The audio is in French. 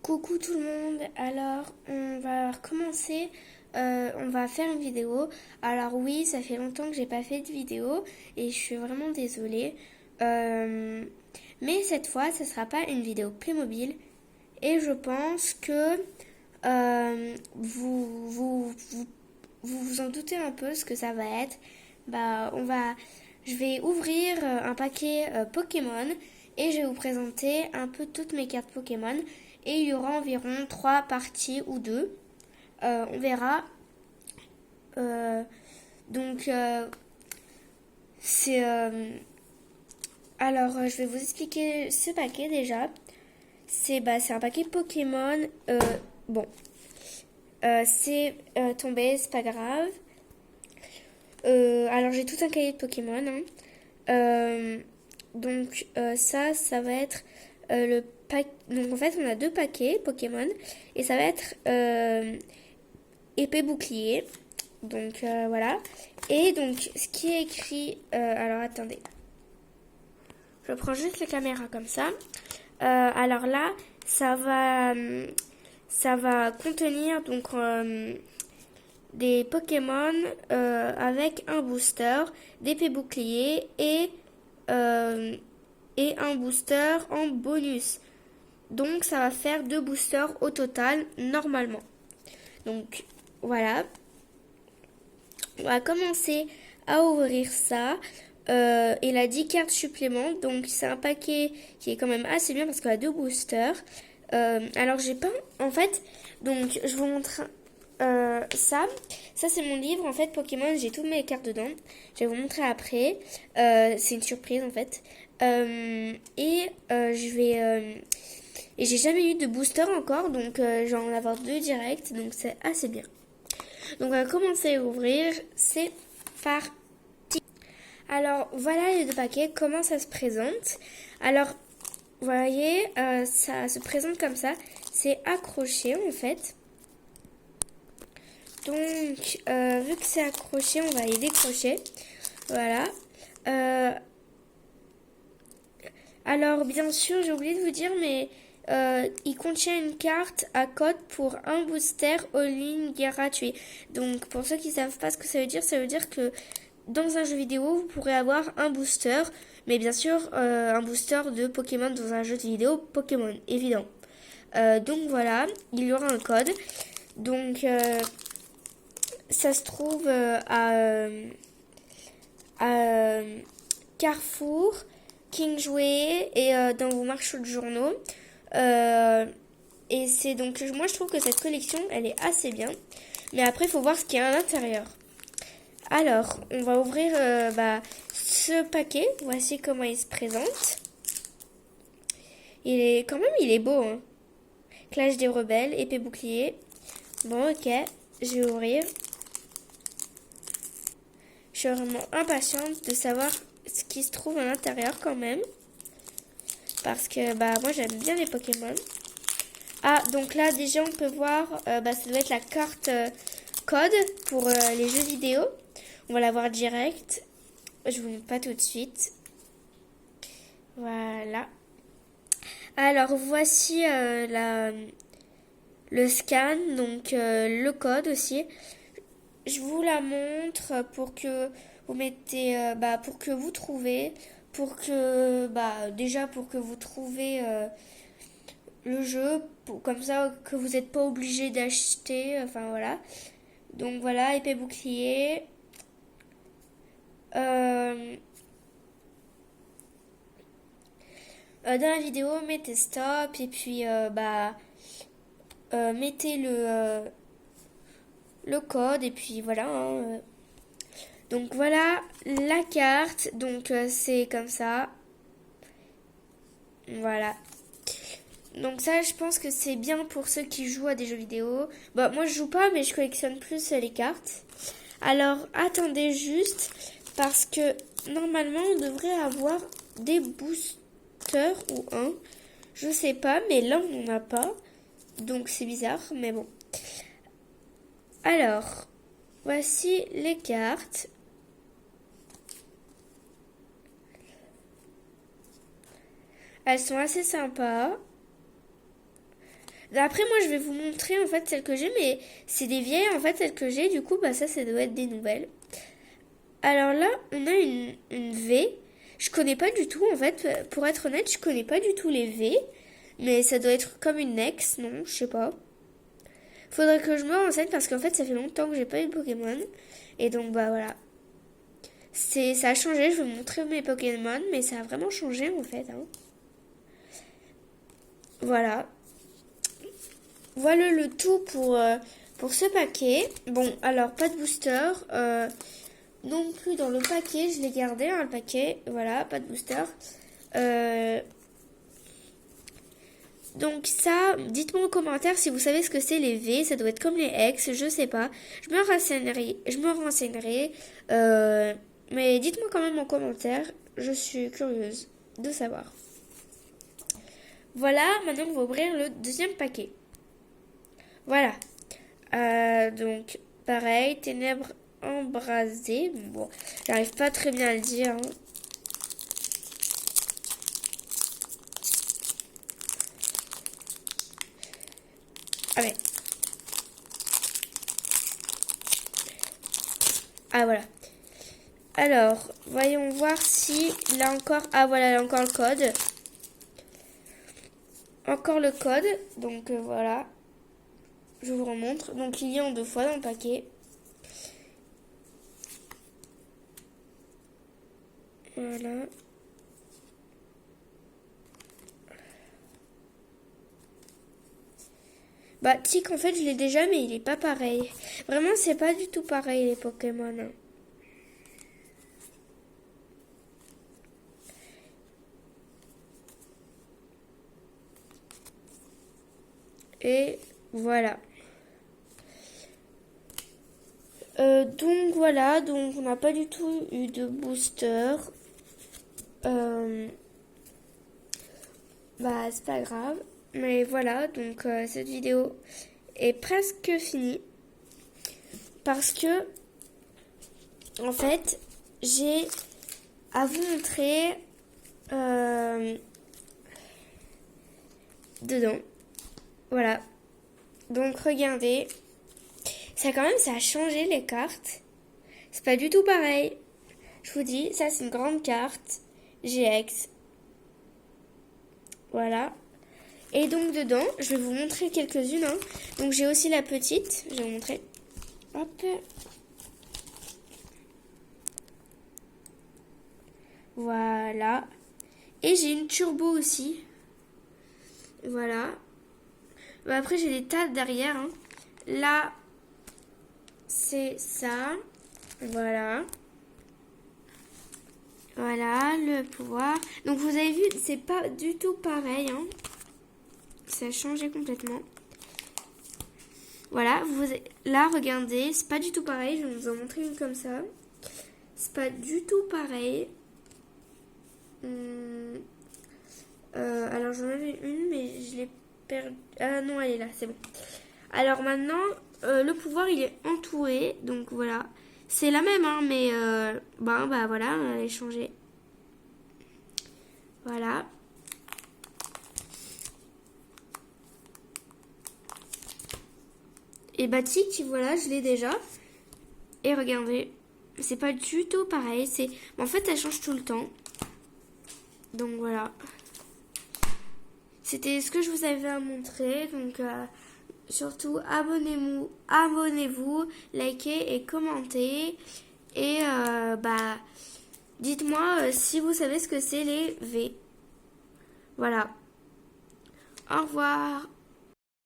Coucou tout le monde, alors on va recommencer, on va faire une vidéo. Alors oui, ça fait longtemps que j'ai pas fait de vidéo et je suis vraiment désolée. Euh, mais cette fois, ça sera pas une vidéo Playmobil et je pense que vous en doutez un peu ce que ça va être. Je vais ouvrir un paquet Pokémon et je vais vous présenter un peu toutes mes cartes Pokémon. Et il y aura environ 3 parties ou 2. On verra. Euh, donc, c'est. Je vais vous expliquer ce paquet déjà. C'est un paquet Pokémon. Bon, c'est tombé, c'est pas grave. Alors, j'ai tout un cahier de Pokémon, hein. Ça va être le pack. Donc, en fait, on a deux paquets Pokémon. Et ça va être épée bouclier. Donc, voilà. Et donc, ce qui est écrit. Alors, attendez. Je prends juste la caméra comme ça. Alors là, ça va contenir donc des Pokémon avec un booster, d'épée bouclier et un booster en bonus. Donc ça va faire 2 boosters au total normalement. Donc voilà. On va commencer à ouvrir ça. Il a 10 cartes suppléments. Donc c'est un paquet qui est quand même assez bien parce qu'il a 2 boosters. Alors j'ai pas... En fait, donc je vous montre ça. Ça c'est mon livre en fait Pokémon. J'ai toutes mes cartes dedans. Je vais vous montrer après. C'est une surprise en fait. Et j'ai jamais eu de booster encore. Donc je vais en avoir 2 directs. Donc c'est assez bien. Donc on va commencer à ouvrir. C'est parti. Alors voilà les 2 paquets. Comment ça se présente? Alors vous voyez, ça se présente comme ça. C'est accroché en fait. Donc, vu que c'est accroché, on va les décrocher. Voilà. Alors, bien sûr, j'ai oublié de vous dire, mais il contient une carte à code pour un booster all-in gratuit. Donc, pour ceux qui ne savent pas ce que ça veut dire que dans un jeu vidéo, vous pourrez avoir un booster, mais bien sûr, un booster de Pokémon dans un jeu de vidéo Pokémon, évident. Donc voilà, il y aura un code. Donc, ça se trouve à Carrefour, Kingsway et dans vos marchands de journaux. Et c'est donc, moi je trouve que cette collection, elle est assez bien. Mais après, il faut voir ce qu'il y a à l'intérieur. Alors, on va ouvrir ce paquet. Voici comment il se présente. Il est beau, hein. Clash des rebelles, épée bouclier. Bon, ok, je vais ouvrir. Je suis vraiment impatiente de savoir ce qui se trouve à l'intérieur quand même. Parce que moi j'aime bien les Pokémon. Ah, donc là déjà on peut voir, ça doit être la carte code pour les jeux vidéo. On va la voir direct. Je vous montre pas tout de suite. Voilà. Alors voici le scan, donc le code aussi. Je vous la montre pour que vous mettez, pour que vous trouvez, déjà pour que vous trouvez le jeu, comme ça que vous n'êtes pas obligé d'acheter, enfin voilà. Donc voilà, épée bouclier. Dans la vidéo, mettez stop et puis mettez le code et puis voilà, hein. Donc voilà la carte. Donc c'est comme ça. Voilà. Donc ça, je pense que c'est bien pour ceux qui jouent à des jeux vidéo. Moi je joue pas, mais je collectionne plus les cartes. Alors attendez juste, parce que normalement on devrait avoir des boosters ou un. Je sais pas, mais là on n'en a pas. Donc c'est bizarre, mais bon. Alors, voici les cartes. Elles sont assez sympas. Après, moi, je vais vous montrer en fait celles que j'ai, mais c'est des vieilles en fait, celles que j'ai. Du coup, bah ça doit être des nouvelles. Alors là, on a une V. Je connais pas du tout en fait. Pour être honnête, je connais pas du tout les V. Mais ça doit être comme une Nex, non, je sais pas. Faudrait que je me renseigne parce qu'en fait, ça fait longtemps que j'ai pas eu de Pokémon. Et donc, bah voilà. Ça a changé, je vais vous montrer mes Pokémon, mais ça a vraiment changé en fait. Hein. Voilà. Voilà le tout pour ce paquet. Bon, alors pas de booster. Non plus dans le paquet, je l'ai gardé, hein, le paquet. Voilà, pas de booster. Donc ça, dites-moi en commentaire si vous savez ce que c'est les V. Ça doit être comme les X, je sais pas. Je me renseignerai. Mais dites-moi quand même en commentaire. Je suis curieuse de savoir. Voilà, maintenant on va ouvrir le deuxième paquet. Voilà. Donc, pareil, ténèbres embrasées. Bon, j'arrive pas très bien à le dire. Hein. Ah ouais. Ah voilà. Alors, voyons voir si il a encore... Ah voilà, il a encore le code. Encore le code. Donc voilà. Je vous remontre. Donc il y a en 2 fois dans le paquet. Voilà. Bah Tic en fait je l'ai déjà mais il est pas pareil. Vraiment c'est pas du tout pareil les Pokémon. Hein. Et voilà. Donc voilà, donc on n'a pas du tout eu de booster. Bah c'est pas grave. Mais voilà, donc cette vidéo est presque finie. Parce que en fait j'ai à vous montrer dedans. Voilà. Donc regardez. Ça quand même, ça a changé les cartes. C'est pas du tout pareil. Je vous dis, ça c'est une grande carte. GX. Voilà. Et donc dedans, je vais vous montrer quelques-unes. Hein. Donc j'ai aussi la petite. Je vais vous montrer. Hop. Voilà. Et j'ai une turbo aussi. Voilà. Bah, après j'ai des tas derrière. Hein. Là, c'est ça. Voilà. Voilà, le pouvoir. Donc vous avez vu, c'est pas du tout pareil. Hein. Ça a changé complètement. Voilà, là, regardez, c'est pas du tout pareil. Je vais vous en montrer une comme ça. C'est pas du tout pareil. Alors j'en avais une, mais je l'ai perdue. Ah non, elle est là, c'est bon. Alors maintenant, le pouvoir, il est entouré. Donc voilà. C'est la même, hein, mais bah voilà, elle est changée. Voilà. Et bah tic, voilà, je l'ai déjà. Et regardez, c'est pas du tout pareil. En fait, elle change tout le temps. Donc voilà. C'était ce que je vous avais à montrer. Donc surtout abonnez-vous, likez et commentez. Et bah dites-moi si vous savez ce que c'est les V. Voilà. Au revoir.